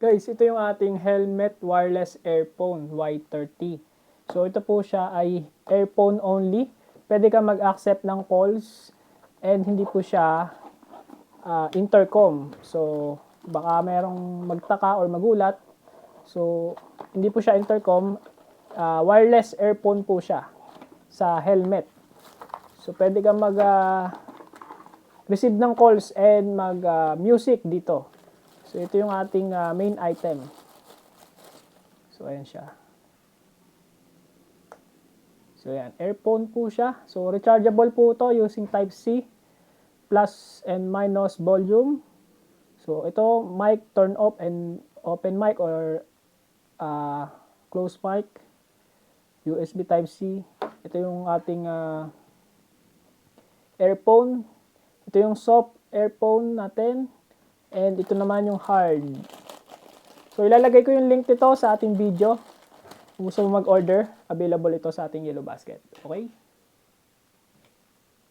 Guys, ito yung ating helmet wireless earphone Y30. So ito po siya ay earphone only. Pwede ka mag-accept ng calls and hindi po siya intercom. So baka merong magtaka or magulat. So hindi po siya intercom. Wireless earphone po siya sa helmet. So pwede ka receive ng calls and mag-music dito. So, ito yung ating main item. So, ayan siya. So, ayan. Earphone po siya. So, rechargeable po to using Type-C. Plus and minus volume. So, ito, mic turn off and open mic or close mic. USB Type-C. Ito yung ating earphone. Ito yung soft earphone natin. And ito naman yung hard. So, ilalagay ko yung link nito sa ating video. Kung gusto mo mag-order, available ito sa ating Yellow Basket. Okay?